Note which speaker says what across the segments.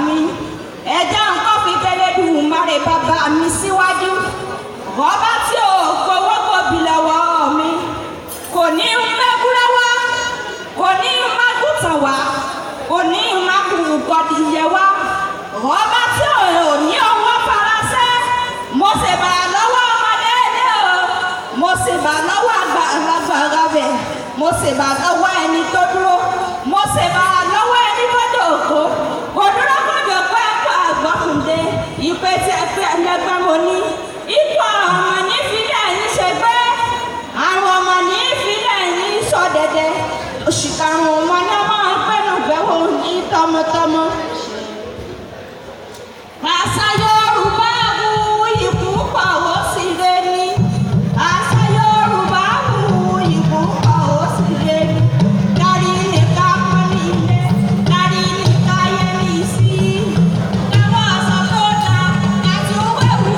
Speaker 1: mi ẹ̀dá nǹkan fi Elédùmarè bàbá mi síwájú ọba tí ò gbowó gbòbí lọ́wọ́ mi kò ní mẹ́kúrẹ́ wá kò ní mágùtàn wá kò ní mágùgọ́dìyẹ wá ọba tí ò ní owó faransé mo sì bá lọ́wọ́ ọmọdé ilé o mo sì bá lọ́wọ́ àgbàlagbà rẹ̀ mo sì bá lọ́wọ́ ẹni tó dúró mo sì bá lọ́wọ́ ẹni tó dòkó kò dúró kó dòkó ẹ̀kọ́ àgbọ̀kùndé ìpè tí ẹ pé ẹlẹgbẹ́ mo ní ipò ọmọ ní ìfilẹ̀ yín ṣe gbé àwọn ọmọ ní ìfilẹ̀ yín sọ dẹ̀dẹ̀ oṣù karùn-ún wọn ní ọmọ gbẹ́nu gbẹ́wò ní tọmọtọmọ. Àṣà Yorùbá wù ikú pọ̀ ó sì lé ní. Àṣà Yorùbá wù ikú pọ̀ ó sì lé ní. Kárí ní ká pọ́n ní ilé, kárí ní ká yẹ ní sí. Káwọ́ aṣọ tó dáa, àti owó ẹ̀wù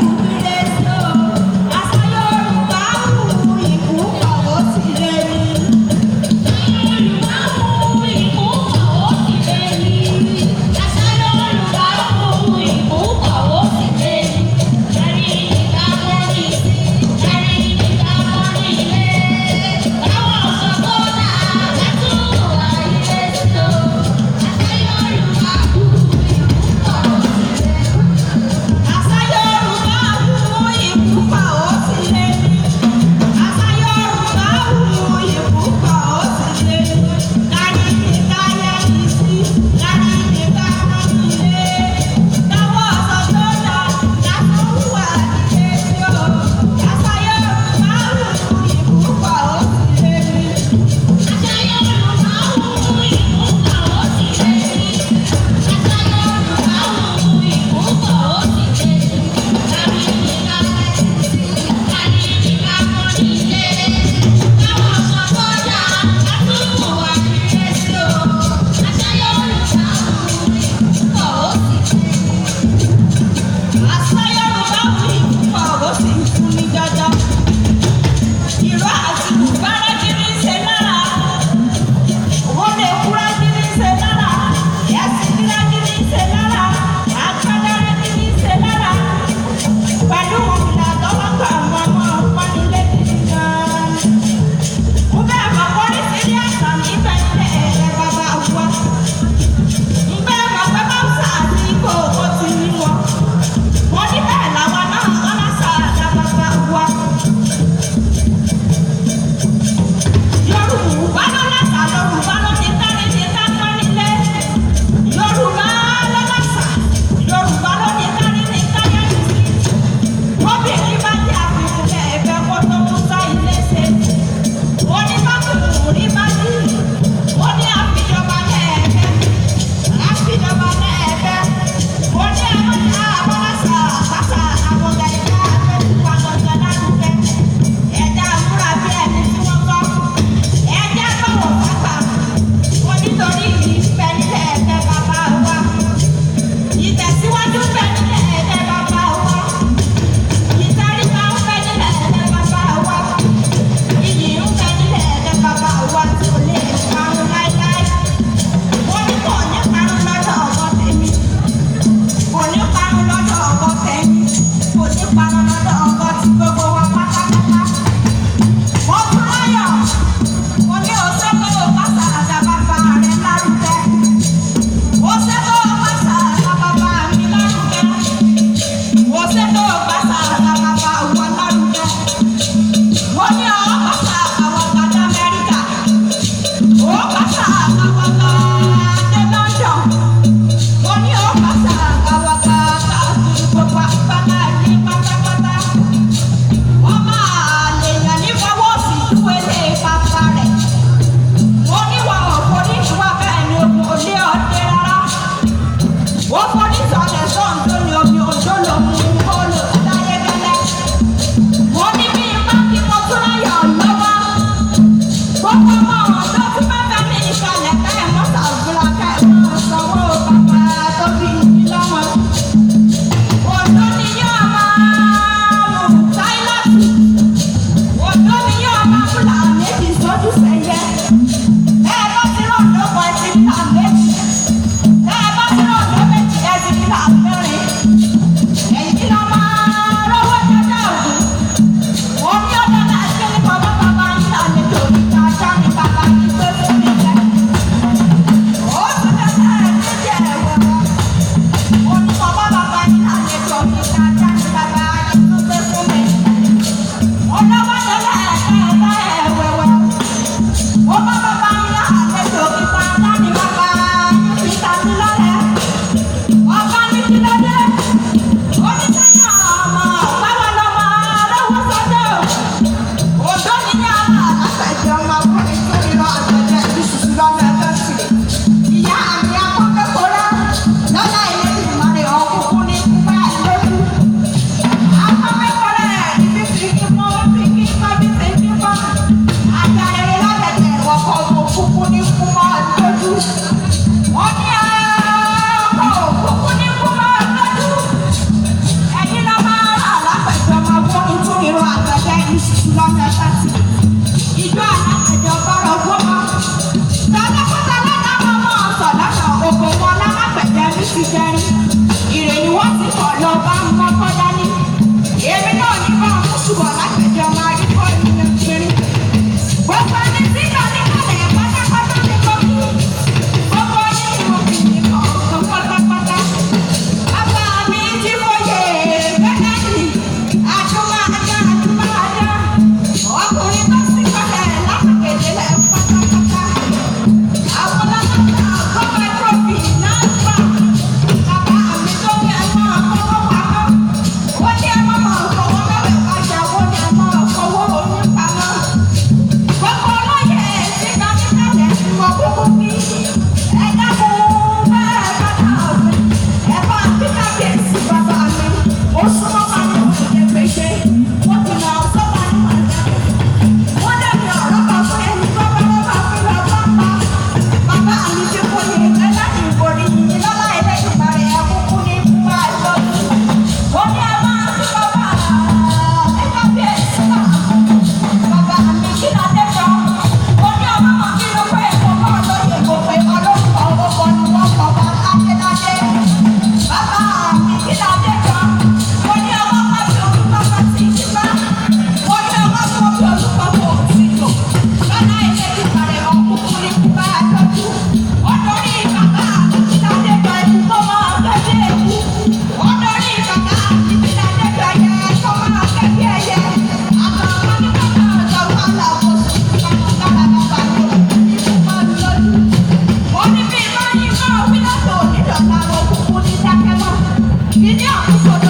Speaker 1: àkókò